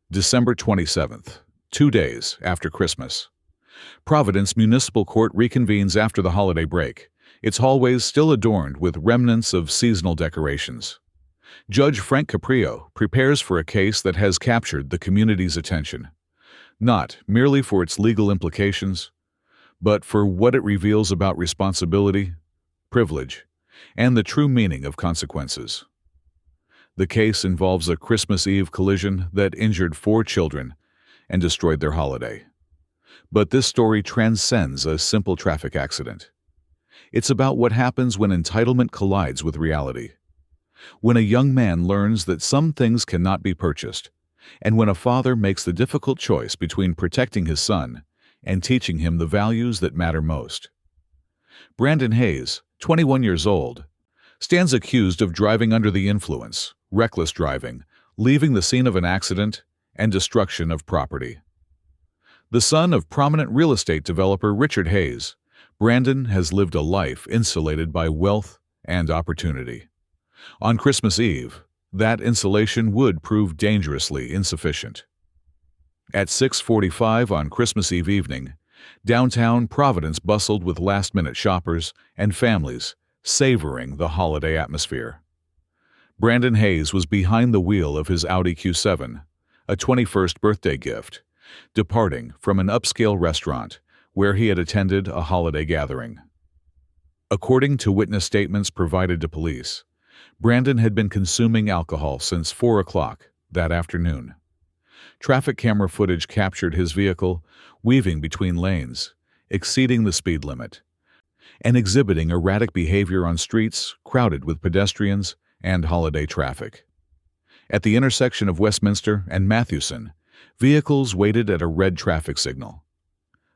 December 27th, 2 days after Christmas. Providence Municipal Court reconvenes after the holiday break, its hallways still adorned with remnants of seasonal decorations. Judge Frank Caprio prepares for a case that has captured the community's attention, not merely for its legal implications, but for what it reveals about responsibility, privilege, and the true meaning of consequences. The case involves a Christmas Eve collision that injured 4 children and destroyed their holiday. But this story transcends a simple traffic accident. It's about what happens when entitlement collides with reality. When a young man learns that some things cannot be purchased, and when a father makes the difficult choice between protecting his son and teaching him the values that matter most. Brandon Hayes, 21 years old, stands accused of driving under the influence, reckless driving, leaving the scene of an accident, and destruction of property. The son of prominent real estate developer Richard Hayes, Brandon has lived a life insulated by wealth and opportunity. On Christmas Eve, that insulation would prove dangerously insufficient. At 6:45 on Christmas Eve evening, downtown Providence bustled with last-minute shoppers and families savoring the holiday atmosphere. Brandon Hayes was behind the wheel of his Audi Q7, a 21st birthday gift, departing from an upscale restaurant where he had attended a holiday gathering. According to witness statements provided to police, Brandon had been consuming alcohol since 4 o'clock that afternoon. Traffic camera footage captured his vehicle weaving between lanes, exceeding the speed limit, and exhibiting erratic behavior on streets crowded with pedestrians and holiday traffic. At the intersection of Westminster and Mathewson, vehicles waited at a red traffic signal.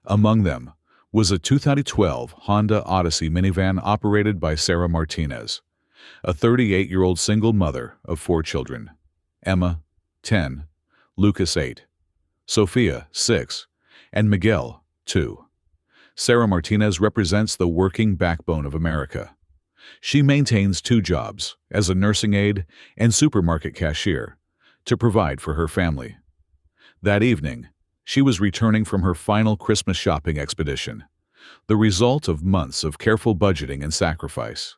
Among them was a 2012 Honda Odyssey minivan operated by Sarah Martinez, a 38-year-old single mother of 4 children: Emma, 10, Lucas, 8, Sophia, 6, and Miguel, 2. Sarah Martinez represents the working backbone of America. She maintains 2 jobs, as a nursing aide and supermarket cashier, to provide for her family. That evening, she was returning from her final Christmas shopping expedition, the result of months of careful budgeting and sacrifice.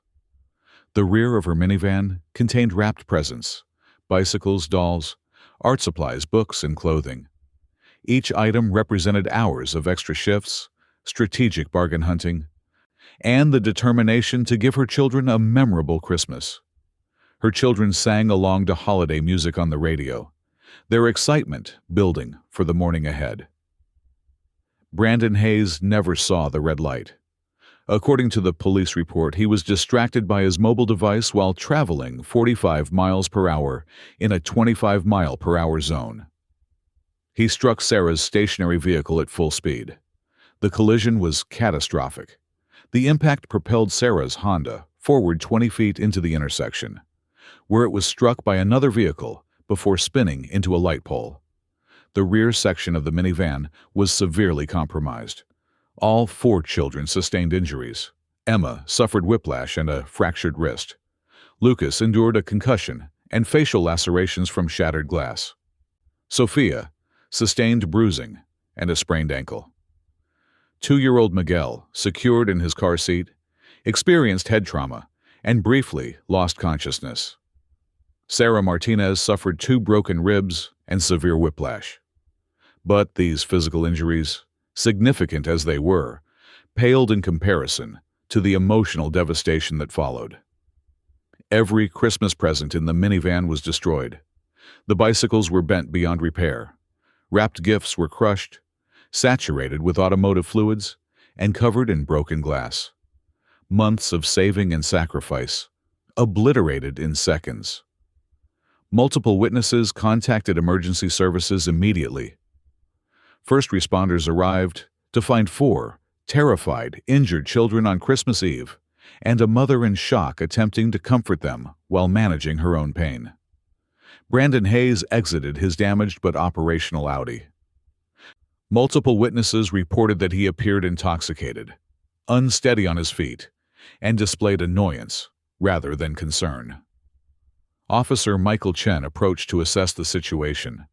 The rear of her minivan contained wrapped presents: bicycles, dolls, art supplies, books, and clothing. Each item represented hours of extra shifts, strategic bargain hunting, and the determination to give her children a memorable Christmas. Her children sang along to holiday music on the radio, their excitement building for the morning ahead. Brandon Hayes never saw the red light. According to the police report, he was distracted by his mobile device while traveling 45 miles per hour in a 25-mile-per-hour zone. He struck Sarah's stationary vehicle at full speed. The collision was catastrophic. The impact propelled Sarah's Honda forward 20 feet into the intersection, where it was struck by another vehicle before spinning into a light pole. The rear section of the minivan was severely compromised. All 4 children sustained injuries. Emma suffered whiplash and a fractured wrist. Lucas endured a concussion and facial lacerations from shattered glass. Sophia sustained bruising and a sprained ankle. 2-year-old Miguel, secured in his car seat, experienced head trauma and briefly lost consciousness. Sarah Martinez suffered 2 broken ribs and severe whiplash. But these physical injuries, significant as they were, paled in comparison to the emotional devastation that followed. Every Christmas present in the minivan was destroyed. The bicycles were bent beyond repair. Wrapped gifts were crushed, saturated with automotive fluids, and covered in broken glass. Months of saving and sacrifice, obliterated in seconds. Multiple witnesses contacted emergency services immediately. First responders arrived to find 4 terrified, injured children on Christmas Eve, and a mother in shock attempting to comfort them while managing her own pain. Brandon Hayes exited his damaged but operational Audi. Multiple witnesses reported that he appeared intoxicated, unsteady on his feet, and displayed annoyance rather than concern. Officer Michael Chen approached to assess the situation,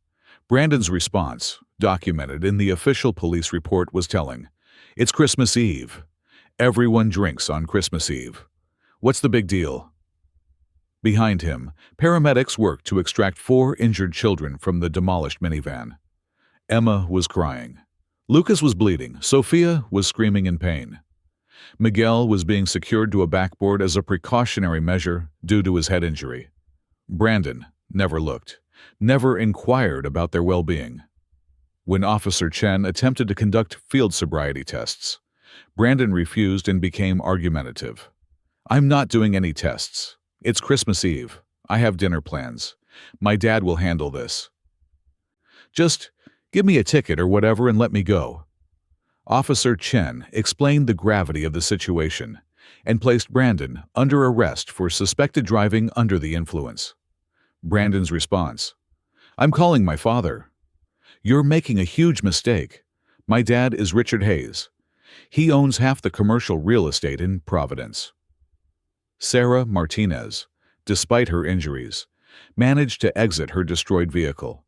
Brandon's response, documented in the official police report, was telling. It's Christmas Eve. Everyone drinks on Christmas Eve. What's the big deal? Behind him, paramedics worked to extract 4 injured children from the demolished minivan. Emma was crying. Lucas was bleeding. Sophia was screaming in pain. Miguel was being secured to a backboard as a precautionary measure due to his head injury. Brandon never looked, never inquired about their well-being. When Officer Chen attempted to conduct field sobriety tests, Brandon refused and became argumentative. I'm not doing any tests. It's Christmas Eve. I have dinner plans. My dad will handle this. Just give me a ticket or whatever and let me go. Officer Chen explained the gravity of the situation and placed Brandon under arrest for suspected driving under the influence. Brandon's response: I'm calling my father. You're making a huge mistake. My dad is Richard Hayes. He owns half the commercial real estate in Providence. Sarah Martinez, despite her injuries, managed to exit her destroyed vehicle.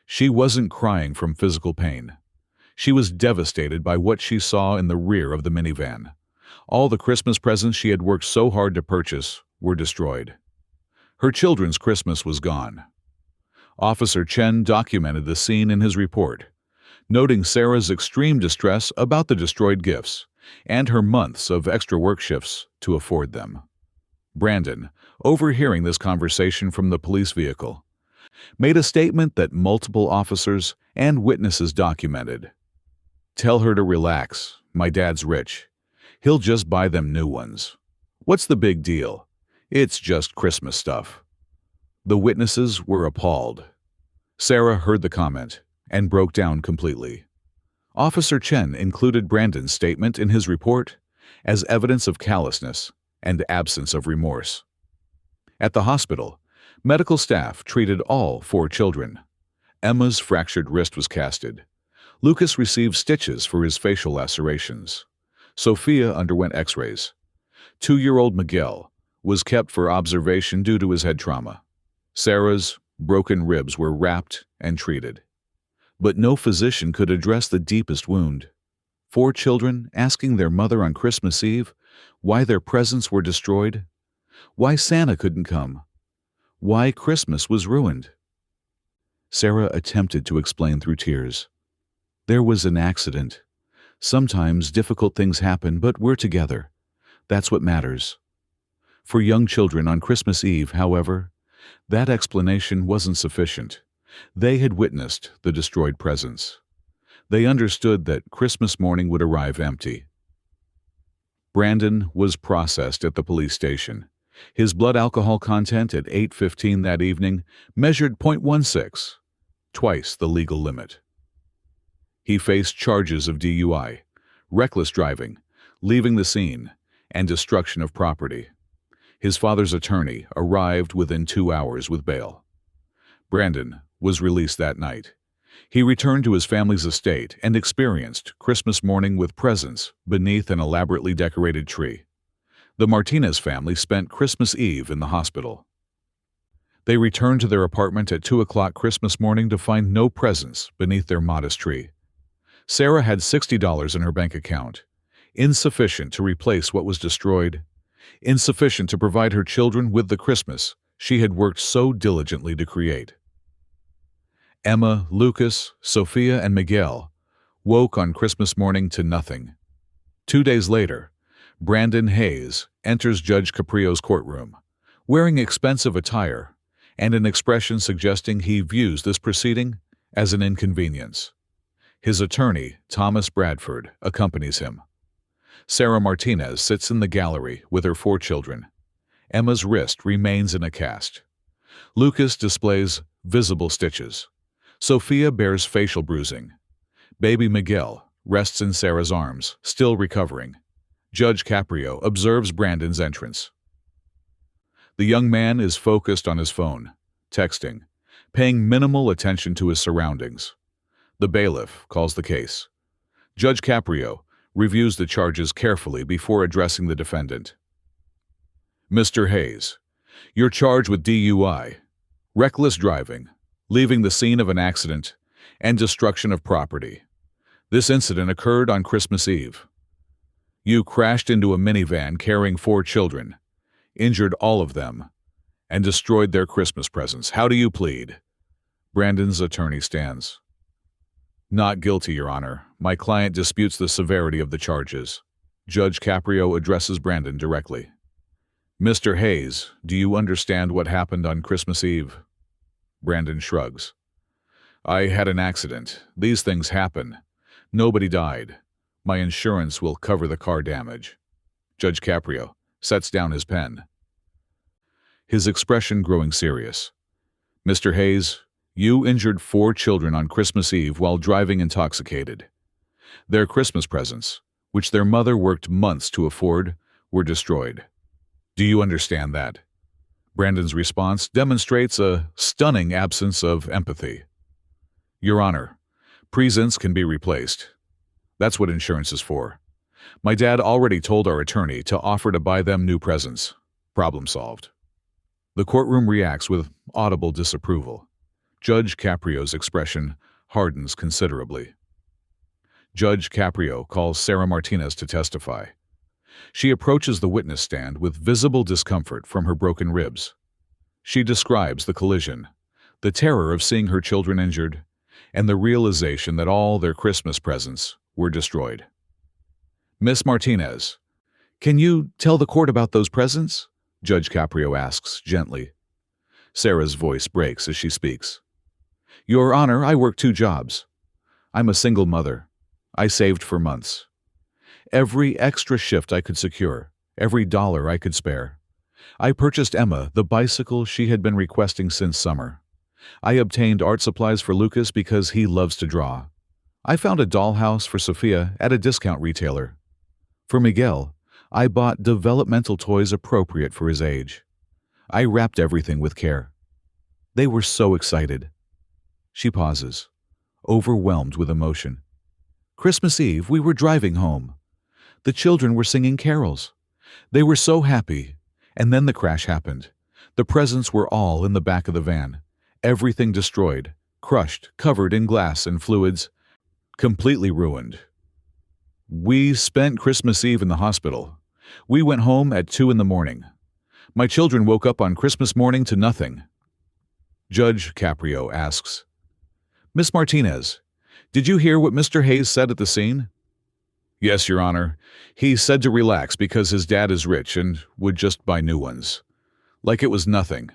She wasn't crying from physical pain. She was devastated by what she saw in the rear of the minivan. All the Christmas presents she had worked so hard to purchase were destroyed. Her children's Christmas was gone. Officer Chen documented the scene in his report, noting Sarah's extreme distress about the destroyed gifts and her months of extra work shifts to afford them. Brandon, overhearing this conversation from the police vehicle, made a statement that multiple officers and witnesses documented. Tell her to relax. My dad's rich. He'll just buy them new ones. What's the big deal? It's just Christmas stuff. The witnesses were appalled. Sarah heard the comment and broke down completely. Officer Chen included Brandon's statement in his report as evidence of callousness and absence of remorse. At the hospital, medical staff treated all 4 children. Emma's fractured wrist was casted. Lucas received stitches for his facial lacerations. Sophia underwent x-rays. 2-year-old Miguel was kept for observation due to his head trauma. Sarah's broken ribs were wrapped and treated. But no physician could address the deepest wound. 4 children asking their mother on Christmas Eve why their presents were destroyed, why Santa couldn't come, why Christmas was ruined. Sarah attempted to explain through tears. There was an accident. Sometimes difficult things happen, but we're together. That's what matters. For young children on Christmas Eve, however, that explanation wasn't sufficient. They had witnessed the destroyed presents. They understood that Christmas morning would arrive empty. Brandon was processed at the police station. His blood alcohol content at 8:15 that evening measured .16, twice the legal limit. He faced charges of DUI, reckless driving, leaving the scene, and destruction of property. His father's attorney arrived within 2 hours with bail. Brandon was released that night. He returned to his family's estate and experienced Christmas morning with presents beneath an elaborately decorated tree. The Martinez family spent Christmas Eve in the hospital. They returned to their apartment at 2 o'clock Christmas morning to find no presents beneath their modest tree. Sarah had $60 in her bank account, insufficient to replace what was destroyed, insufficient to provide her children with the Christmas she had worked so diligently to create. Emma, Lucas, Sophia, and Miguel woke on Christmas morning to nothing. 2 days later, Brandon Hayes enters Judge Caprio's courtroom, wearing expensive attire and an expression suggesting he views this proceeding as an inconvenience. His attorney, Thomas Bradford, accompanies him. Sarah Martinez sits in the gallery with her 4 children. Emma's wrist remains in a cast. Lucas displays visible stitches. Sophia bears facial bruising. Baby Miguel rests in Sarah's arms, still recovering. Judge Caprio observes Brandon's entrance. The young man is focused on his phone, texting, paying minimal attention to his surroundings. The bailiff calls the case. Judge Caprio reviews the charges carefully before addressing the defendant. Mr. Hayes, you're charged with DUI, reckless driving, leaving the scene of an accident and destruction of property. This incident occurred on Christmas Eve. You crashed into a minivan carrying 4 children, injured all of them, and destroyed their Christmas presents. How do you plead? Brandon's attorney stands. Not guilty, Your Honor. My client disputes the severity of the charges. Judge Caprio addresses Brandon directly. Mr. Hayes, do you understand what happened on Christmas Eve? Brandon shrugs. I had an accident. These things happen. Nobody died. My insurance will cover the car damage. Judge Caprio sets down his pen, his expression growing serious. Mr. Hayes, you injured 4 children on Christmas Eve while driving intoxicated. Their Christmas presents, which their mother worked months to afford, were destroyed. Do you understand that? Brandon's response demonstrates a stunning absence of empathy. Your Honor, presents can be replaced. That's what insurance is for. My dad already told our attorney to offer to buy them new presents. Problem solved. The courtroom reacts with audible disapproval. Judge Caprio's expression hardens considerably. Judge Caprio calls Sarah Martinez to testify. She approaches the witness stand with visible discomfort from her broken ribs. She describes the collision, the terror of seeing her children injured, and the realization that all their Christmas presents were destroyed. Miss Martinez, can you tell the court about those presents? Judge Caprio asks gently. Sarah's voice breaks as she speaks. Your Honor, I work 2 jobs. I'm a single mother. I saved for months. Every extra shift I could secure, every dollar I could spare. I purchased Emma the bicycle she had been requesting since summer. I obtained art supplies for Lucas because he loves to draw. I found a dollhouse for Sophia at a discount retailer. For Miguel, I bought developmental toys appropriate for his age. I wrapped everything with care. They were so excited. She pauses, overwhelmed with emotion. Christmas Eve, we were driving home. The children were singing carols. They were so happy. And then the crash happened. The presents were all in the back of the van. Everything destroyed, crushed, covered in glass and fluids, completely ruined. We spent Christmas Eve in the hospital. We went home at 2 a.m. My children woke up on Christmas morning to nothing. Judge Caprio asks, Miss Martinez, did you hear what Mr. Hayes said at the scene? Yes, Your Honor. He said to relax because his dad is rich and would just buy new ones. Like it was nothing.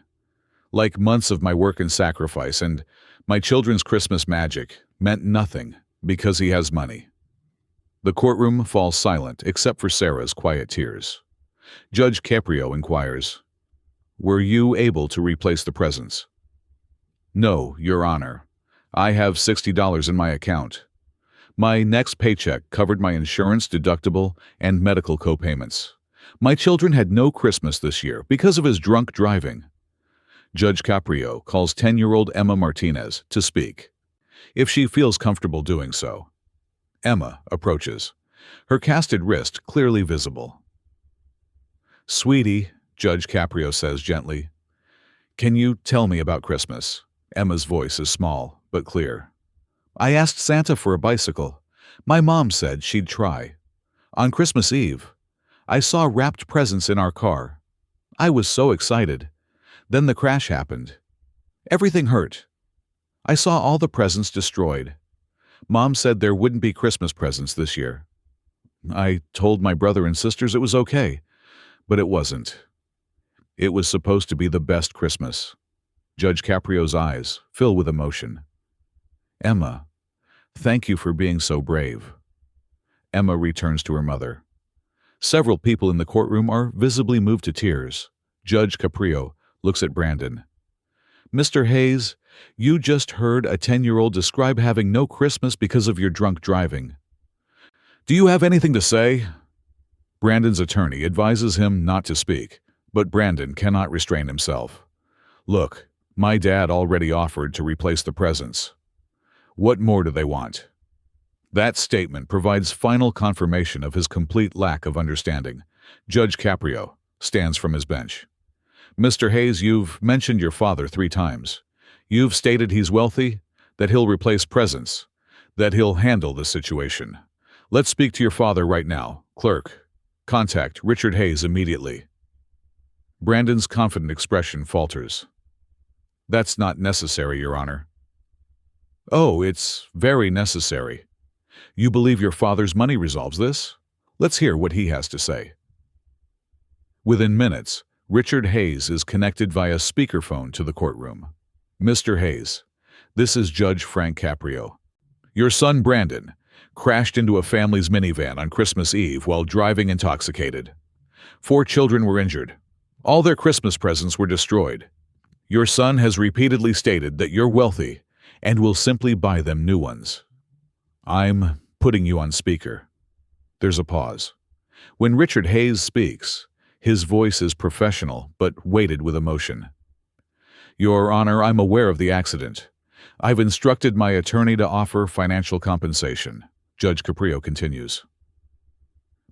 Like months of my work and sacrifice, and my children's Christmas magic meant nothing because he has money. The courtroom falls silent except for Sarah's quiet tears. Judge Caprio inquires, Were you able to replace the presents? No, Your Honor. I have $60 in my account. My next paycheck covered my insurance deductible and medical co-payments. My children had no Christmas this year because of his drunk driving. Judge Caprio calls 10-year-old Emma Martinez to speak, if she feels comfortable doing so. Emma approaches, her casted wrist clearly visible. Sweetie, Judge Caprio says gently, can you tell me about Christmas? Emma's voice is small but clear. I asked Santa for a bicycle. My mom said she'd try. On Christmas Eve, I saw wrapped presents in our car. I was so excited. Then the crash happened. Everything hurt. I saw all the presents destroyed. Mom said there wouldn't be Christmas presents this year. I told my brother and sisters it was okay, but it wasn't. It was supposed to be the best Christmas. Judge Caprio's eyes fill with emotion. Emma, thank you for being so brave. Emma returns to her mother. Several people in the courtroom are visibly moved to tears. Judge Caprio looks at Brandon. Mr. Hayes, you just heard a 10-year-old describe having no Christmas because of your drunk driving. Do you have anything to say? Brandon's attorney advises him not to speak, but Brandon cannot restrain himself. Look, my dad already offered to replace the presents. What more do they want? That statement provides final confirmation of his complete lack of understanding. Judge Caprio stands from his bench. Mr. Hayes, you've mentioned your father 3 times. You've stated he's wealthy, that he'll replace presents, that he'll handle the situation. Let's speak to your father right now. Clerk, contact Richard Hayes immediately. Brandon's confident expression falters. That's not necessary, Your Honor. Oh, it's very necessary. You believe your father's money resolves this? Let's hear what he has to say. Within minutes, Richard Hayes is connected via speakerphone to the courtroom. Mr. Hayes, this is Judge Frank Caprio. Your son Brandon crashed into a family's minivan on Christmas Eve while driving intoxicated. 4 children were injured. All their Christmas presents were destroyed. Your son has repeatedly stated that you're wealthy and will simply buy them new ones. I'm putting you on speaker. There's a pause. When Richard Hayes speaks, his voice is professional but weighted with emotion. Your Honor, I'm aware of the accident. I've instructed my attorney to offer financial compensation. Judge Caprio continues.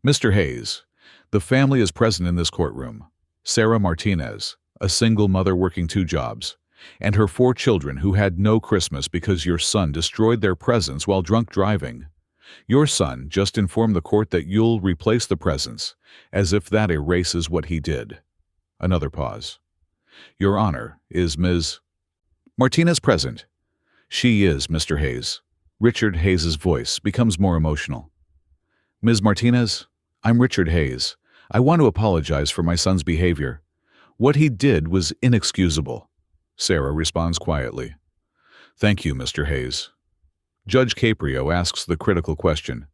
Mr. Hayes, the family is present in this courtroom. Sarah Martinez, a single mother working 2 jobs, and her 4 children who had no Christmas because your son destroyed their presents while drunk driving. Your son just informed the court that you'll replace the presents, as if that erases what he did. Another pause. Your Honor, is Ms. Martinez present? She is, Mr. Hayes. Richard Hayes's voice becomes more emotional. Ms. Martinez, I'm Richard Hayes. I want to apologize for my son's behavior. What he did was inexcusable. Sarah responds quietly. Thank you, Mr. Hayes. Judge Caprio asks the critical question.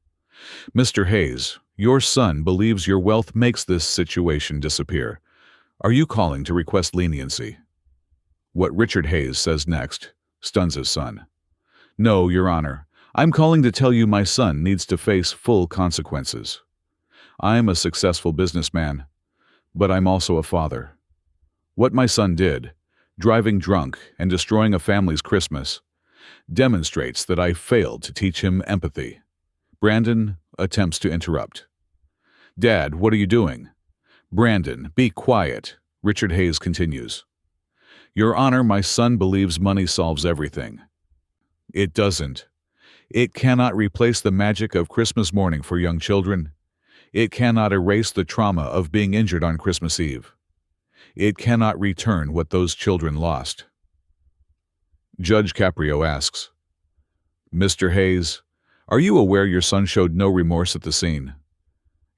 Mr. Hayes, your son believes your wealth makes this situation disappear. Are you calling to request leniency? What Richard Hayes says next stuns his son. No, Your Honor. I'm calling to tell you my son needs to face full consequences. I'm a successful businessman, but I'm also a father. What my son did, driving drunk and destroying a family's Christmas, demonstrates that I failed to teach him empathy. Brandon attempts to interrupt. Dad, what are you doing? Brandon, be quiet. Richard Hayes continues. Your Honor, my son believes money solves everything. It doesn't. It cannot replace the magic of Christmas morning for young children. It cannot erase the trauma of being injured on Christmas Eve. It cannot return what those children lost. Judge Caprio asks, Mr. Hayes, are you aware your son showed no remorse at the scene?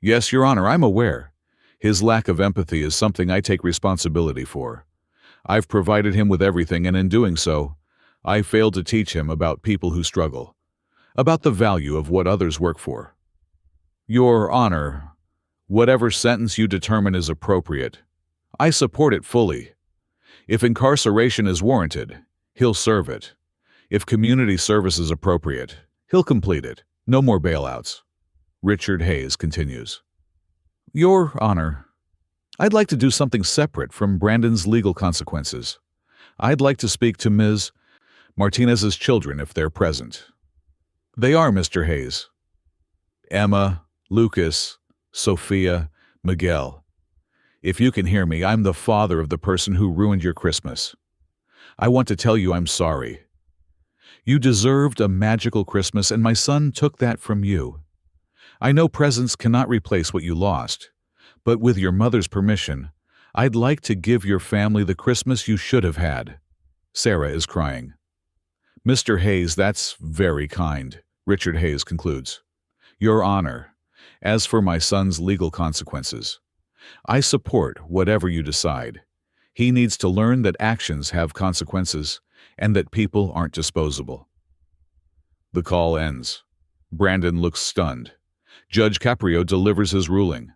Yes, Your Honor, I'm aware. His lack of empathy is something I take responsibility for. I've provided him with everything, and in doing so, I failed to teach him about people who struggle, about the value of what others work for. Your Honor, whatever sentence you determine is appropriate, I support it fully. If incarceration is warranted, he'll serve it. If community service is appropriate, he'll complete it. No more bailouts. Richard Hayes continues. Your Honor, I'd like to do something separate from Brandon's legal consequences. I'd like to speak to Ms. Martinez's children if they're present. They are, Mr. Hayes. Emma, Lucas, Sophia, Miguel. If you can hear me, I'm the father of the person who ruined your Christmas. I want to tell you I'm sorry. You deserved a magical Christmas, and my son took that from you. I know presents cannot replace what you lost, but with your mother's permission, I'd like to give your family the Christmas you should have had. Sarah is crying. Mr. Hayes, that's very kind, Richard Hayes concludes. Your Honor, as for my son's legal consequences, I support whatever you decide. He needs to learn that actions have consequences and that people aren't disposable. The call ends. Brandon looks stunned. Judge Caprio delivers his ruling.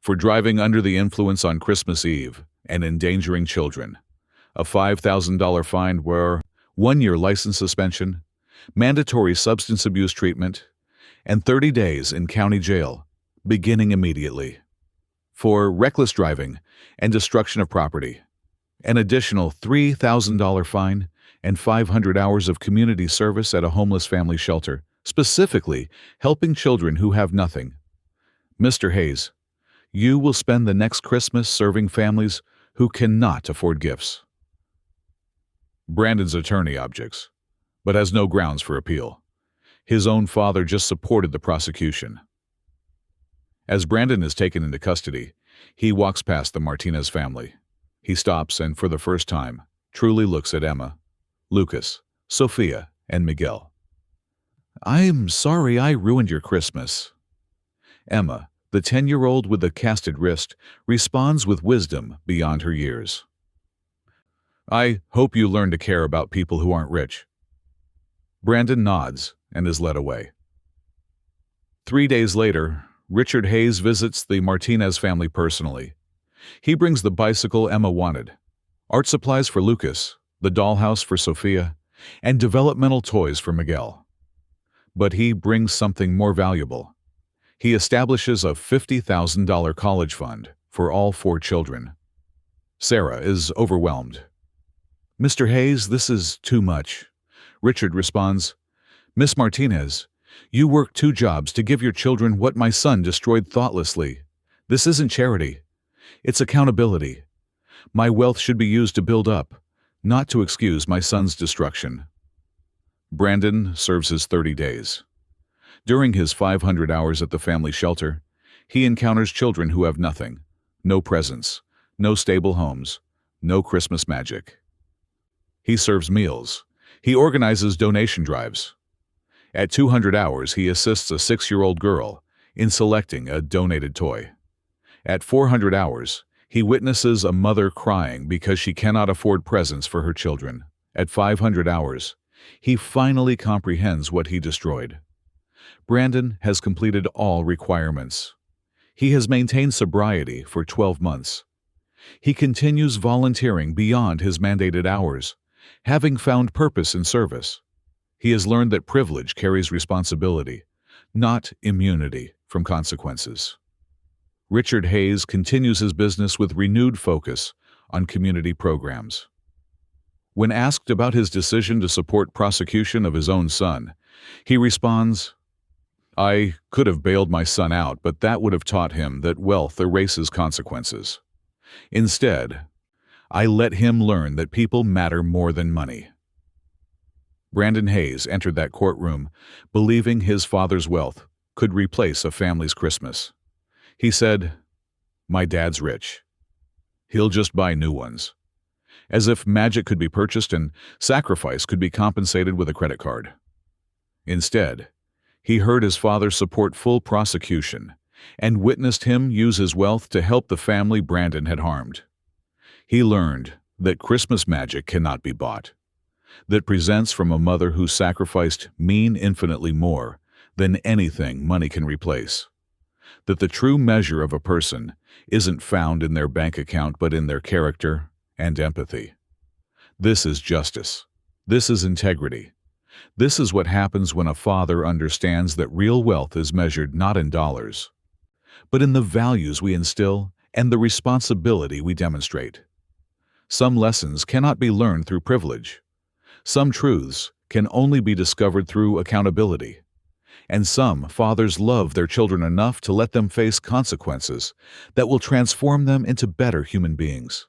For driving under the influence on Christmas Eve and endangering children, a $5,000 fine were 1-year license suspension, mandatory substance abuse treatment, and 30 days in county jail, beginning immediately. For reckless driving and destruction of property, an additional $3,000 fine and 500 hours of community service at a homeless family shelter, specifically helping children who have nothing. Mr. Hayes, you will spend the next Christmas serving families who cannot afford gifts. Brandon's attorney objects, but has no grounds for appeal. His own father just supported the prosecution. As Brandon is taken into custody, he walks past the Martinez family. He stops and, for the first time, truly looks at Emma, Lucas, Sophia, and Miguel. "I'm sorry I ruined your Christmas." Emma, the 10-year-old with the casted wrist, responds with wisdom beyond her years. "I hope you learn to care about people who aren't rich." Brandon nods and is led away. 3 days later, Richard Hayes visits the Martinez family personally. He brings the bicycle Emma wanted, art supplies for Lucas, the dollhouse for Sophia, and developmental toys for Miguel. But he brings something more valuable. He establishes a $50,000 college fund for all 4 children. Sarah is overwhelmed. "Mr. Hayes, this is too much." Richard responds, "Miss Martinez, you work 2 jobs to give your children what my son destroyed thoughtlessly. This isn't charity. It's accountability. My wealth should be used to build up, not to excuse my son's destruction." Brandon serves his 30 days. During his 500 hours at the family shelter, he encounters children who have nothing, no presents, no stable homes, no Christmas magic. He serves meals. He organizes donation drives. At 200 hours, he assists a 6-year-old girl in selecting a donated toy. At 400 hours, he witnesses a mother crying because she cannot afford presents for her children. At 500 hours, he finally comprehends what he destroyed. Brandon has completed all requirements. He has maintained sobriety for 12 months. He continues volunteering beyond his mandated hours, having found purpose in service. He has learned that privilege carries responsibility, not immunity from consequences. Richard Hayes continues his business with renewed focus on community programs. When asked about his decision to support prosecution of his own son, he responds, "I could have bailed my son out, but that would have taught him that wealth erases consequences. Instead, I let him learn that people matter more than money." Brandon Hayes entered that courtroom believing his father's wealth could replace a family's Christmas. He said, "My dad's rich. He'll just buy new ones." As if magic could be purchased and sacrifice could be compensated with a credit card. Instead, he heard his father support full prosecution and witnessed him use his wealth to help the family Brandon had harmed. He learned that Christmas magic cannot be bought, that presents from a mother who sacrificed mean infinitely more than anything money can replace, that the true measure of a person isn't found in their bank account but in their character and empathy. This is justice. This is integrity. This is what happens when a father understands that real wealth is measured not in dollars, but in the values we instill and the responsibility we demonstrate. Some lessons cannot be learned through privilege. Some truths can only be discovered through accountability. And some fathers love their children enough to let them face consequences that will transform them into better human beings.